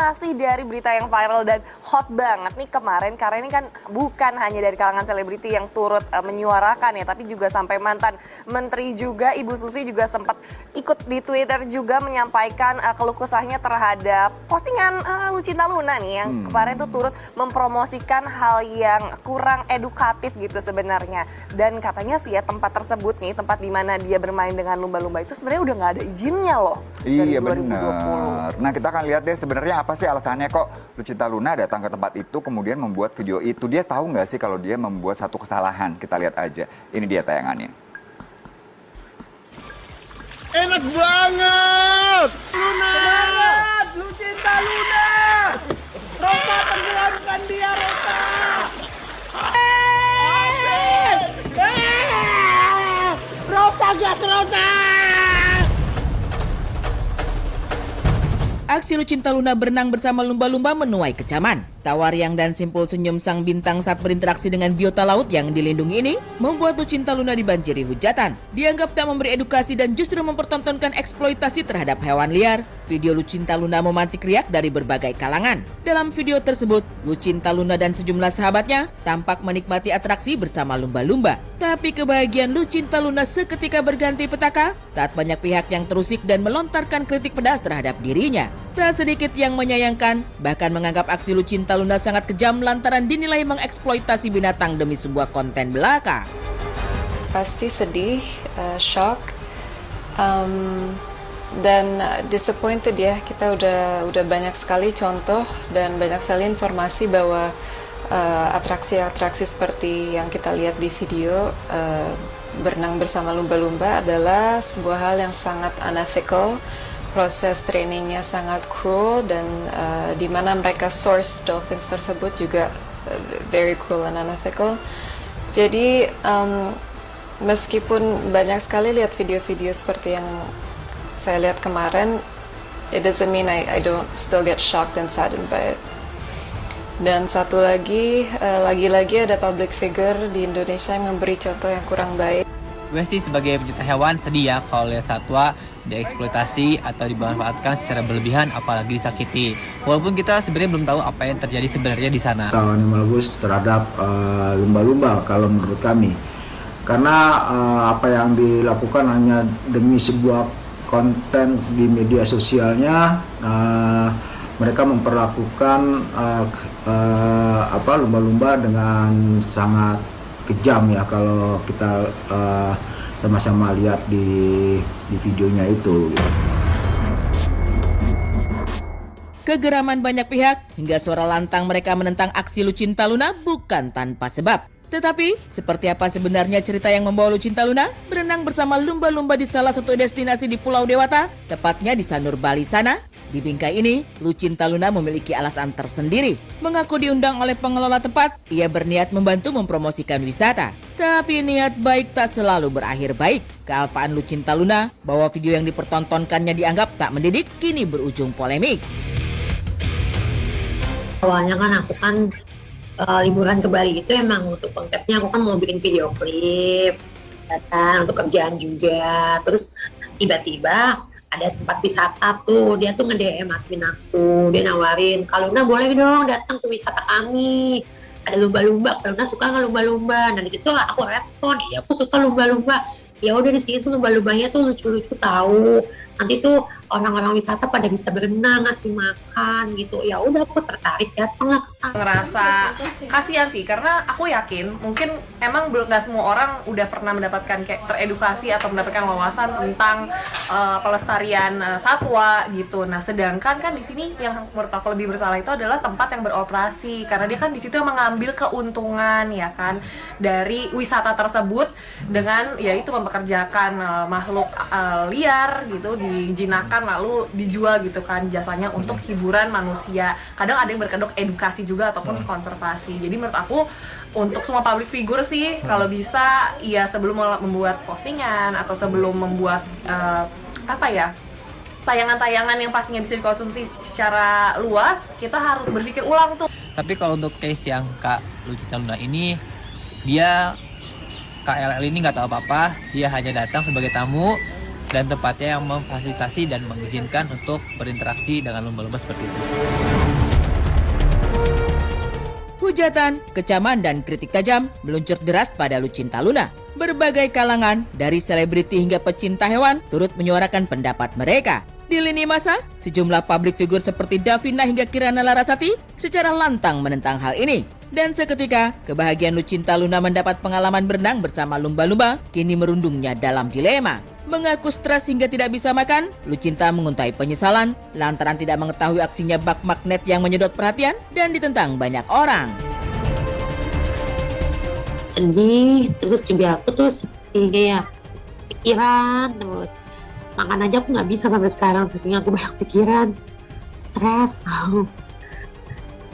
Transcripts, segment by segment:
masih dari berita yang viral dan hot banget nih kemarin, karena ini kan bukan hanya dari kalangan selebriti yang turut menyuarakan ya, tapi juga sampai mantan menteri juga, Ibu Susi juga sempat ikut di Twitter juga menyampaikan keluh kesahnya terhadap postingan Lucinta Luna nih yang kemarin tuh turut mempromosikan hal yang kurang edukatif gitu sebenarnya. Dan katanya sih ya tempat tersebut nih, tempat di mana dia bermain dengan lumba-lumba itu sebenarnya udah nggak ada izinnya loh. Iya benar. Nah kita akan lihat deh sebenarnya apa sih alasannya kok Lucinta Luna datang ke tempat itu kemudian membuat video itu. Dia tahu nggak sih kalau dia membuat satu kesalahan? Kita lihat aja. Ini dia tayangannya. Enak banget! Luna! Semangat! Lucinta Luna! Rosa tenggelamkan dia, Rosa! Rosa gas, Rosa! Aksi Lucinta Luna berenang bersama lumba-lumba menuai kecaman. Tawariang dan simpul senyum sang bintang saat berinteraksi dengan biota laut yang dilindungi ini membuat Lucinta Luna dibanjiri hujatan. Dianggap tak memberi edukasi dan justru mempertontonkan eksploitasi terhadap hewan liar. Video Lucinta Luna memantik riak dari berbagai kalangan. Dalam video tersebut, Lucinta Luna dan sejumlah sahabatnya tampak menikmati atraksi bersama lumba-lumba. Tapi kebahagiaan Lucinta Luna seketika berganti petaka saat banyak pihak yang terusik dan melontarkan kritik pedas terhadap dirinya. Tak sedikit yang menyayangkan, bahkan menganggap aksi Lucinta Luna sangat kejam lantaran dinilai mengeksploitasi binatang demi sebuah konten belaka. Pasti sedih, shock, dan disappointed ya. Kita udah banyak sekali contoh dan banyak sekali informasi bahwa atraksi-atraksi seperti yang kita lihat di video berenang bersama lumba-lumba adalah sebuah hal yang sangat unethical. Proses trainingnya sangat cruel dan di mana mereka source dolphins tersebut juga very cruel and unethical. Jadi meskipun banyak sekali lihat video-video seperti yang saya lihat kemarin, it doesn't mean I don't still get shocked and saddened by it. Dan satu lagi, lagi-lagi ada public figure di Indonesia yang memberi contoh yang kurang baik. Gue sih sebagai pecinta hewan sedih ya kalau lihat satwa dieksploitasi atau dimanfaatkan secara berlebihan, apalagi disakiti. Walaupun kita sebenarnya belum tahu apa yang terjadi sebenarnya di sana. Animal abuse terhadap lumba-lumba kalau menurut kami, karena apa yang dilakukan hanya demi sebuah konten di media sosialnya. Mereka memperlakukan lumba-lumba dengan sangat kejam ya kalau kita sama-sama lihat di videonya itu. Kegeraman banyak pihak hingga suara lantang mereka menentang aksi Lucinta Luna bukan tanpa sebab. Tetapi, seperti apa sebenarnya cerita yang membawa Lucinta Luna berenang bersama lumba-lumba di salah satu destinasi di Pulau Dewata, tepatnya di Sanur, Bali sana? Di bingkai ini, Lucinta Luna memiliki alasan tersendiri. Mengaku diundang oleh pengelola tempat, ia berniat membantu mempromosikan wisata. Tapi niat baik tak selalu berakhir baik. Kealpaan Lucinta Luna bahwa video yang dipertontonkannya dianggap tak mendidik, kini berujung polemik. Awalnya kan aku liburan ke Bali itu emang untuk konsepnya aku kan mau bikin video klip, datang untuk kerjaan juga. Terus tiba-tiba ada tempat wisata tuh, dia tuh nge-DM admin aku, dia nawarin, "Kak Luna boleh dong datang ke wisata kami, ada lumba-lumba, Kak Luna suka nggak lumba-lumba?" Nah di situ aku respon, "Iya aku suka lumba-lumba." Ya udah di sini tuh lumba-lumbanya tuh lucu-lucu tahu. Nanti tuh orang-orang wisata pada bisa berenang, ngasih makan gitu. Ya udah aku tertarik datanglah ke sana. Ngerasa kasihan sih karena aku yakin mungkin emang belum nggak semua orang udah pernah mendapatkan kayak teredukasi atau mendapatkan wawasan tentang pelestarian satwa gitu. Nah sedangkan kan di sini yang menurut aku lebih bersalah itu adalah tempat yang beroperasi karena dia kan di situ mengambil keuntungan ya kan dari wisata tersebut dengan yaitu mempekerjakan makhluk liar gitu, dijinakan lalu dijual gitu kan jasanya untuk hiburan manusia. Kadang ada yang berkedok edukasi juga ataupun konservasi. Jadi menurut aku untuk semua public figure sih kalau bisa ya sebelum membuat postingan atau sebelum membuat tayangan-tayangan yang pastinya bisa dikonsumsi secara luas, kita harus berpikir ulang tuh. Tapi kalau untuk case yang Kak Lucinta Luna ini, dia KLL ini nggak tahu apa-apa, dia hanya datang sebagai tamu, dan tempatnya yang memfasilitasi dan mengizinkan untuk berinteraksi dengan lumba-lumba seperti itu. Hujatan, kecaman, dan kritik tajam meluncur deras pada Lucinta Luna. Berbagai kalangan, dari selebriti hingga pecinta hewan, turut menyuarakan pendapat mereka. Di lini masa, sejumlah publik figur seperti Davina hingga Kirana Larasati secara lantang menentang hal ini. Dan seketika, kebahagiaan Lucinta Luna mendapat pengalaman berenang bersama lumba-lumba kini merundungnya dalam dilema. Mengaku stres hingga tidak bisa makan, Lucinta menguntai penyesalan lantaran tidak mengetahui aksinya bak magnet yang menyedot perhatian dan ditentang banyak orang. Sedih, terus juga aku tuh seperti kayak pikiran terus. Makan aja aku nggak bisa sampai sekarang, saking aku banyak pikiran, stres tahu.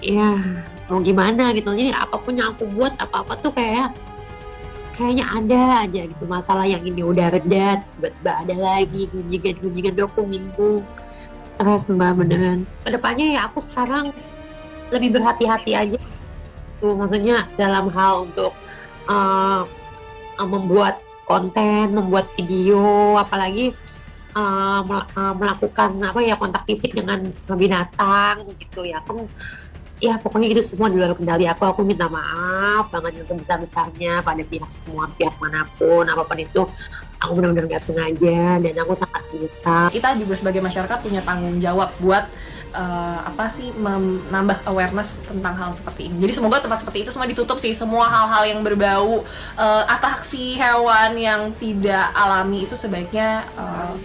Ya, mau gimana gitu. Jadi apapun yang aku buat, apa-apa tuh kayaknya ada aja gitu. Masalah yang ini udah reda, terus tiba-tiba ada lagi gunjingan minggu. Stres Mbak, beneran. Kedepannya ya aku sekarang lebih berhati-hati aja. Tuh, maksudnya dalam hal untuk membuat konten, membuat video, apalagi melakukan kontak fisik dengan binatang gitu ya. Ya pokoknya itu semua di luar kendali aku minta maaf banget yang sebesar-besarnya pada semua pihak manapun, apapun itu aku benar-benar nggak sengaja dan aku sangat menyesal. Kita juga sebagai masyarakat punya tanggung jawab buat menambah awareness tentang hal seperti ini. Jadi semoga tempat seperti itu semua ditutup sih, semua hal-hal yang berbau atraksi hewan yang tidak alami itu sebaiknya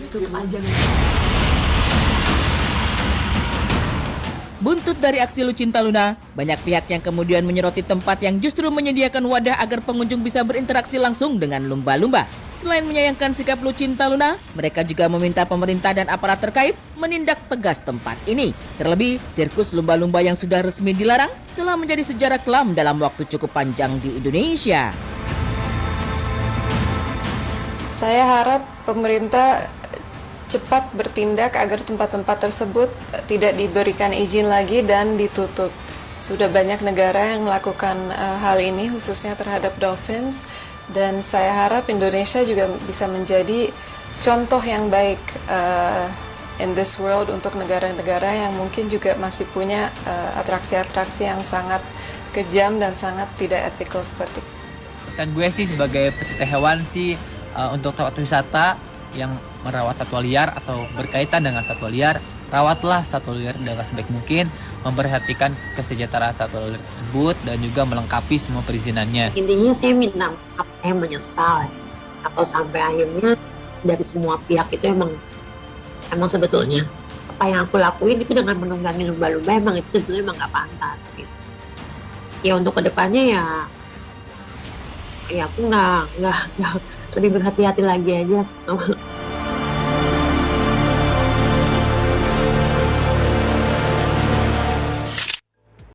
tutup aja gitu. Buntut dari aksi Lucinta Luna, banyak pihak yang kemudian menyoroti tempat yang justru menyediakan wadah agar pengunjung bisa berinteraksi langsung dengan lumba-lumba. Selain menyayangkan sikap Lucinta Luna, mereka juga meminta pemerintah dan aparat terkait menindak tegas tempat ini. Terlebih, sirkus lumba-lumba yang sudah resmi dilarang telah menjadi sejarah kelam dalam waktu cukup panjang di Indonesia. Saya harap pemerintah cepat bertindak agar tempat-tempat tersebut tidak diberikan izin lagi dan ditutup. Sudah banyak negara yang melakukan hal ini khususnya terhadap dolphins, dan saya harap Indonesia juga bisa menjadi contoh yang baik in this world untuk negara-negara yang mungkin juga masih punya atraksi-atraksi yang sangat kejam dan sangat tidak ethical seperti itu. Pesan gue sih sebagai pecinta hewan sih, untuk tempat wisata yang merawat satwa liar atau berkaitan dengan satwa liar, rawatlah satwa liar dengan sebaik mungkin, memperhatikan kesejahteraan satwa liar tersebut dan juga melengkapi semua perizinannya. Intinya saya minta maaf, saya menyesal atau sampai akhirnya dari semua pihak itu emang sebetulnya apa yang aku lakuin itu dengan menunggangi lumba-lumba emang itu sebetulnya emang nggak pantas gitu. Ya untuk kedepannya ya aku nggak lebih berhati-hati lagi aja.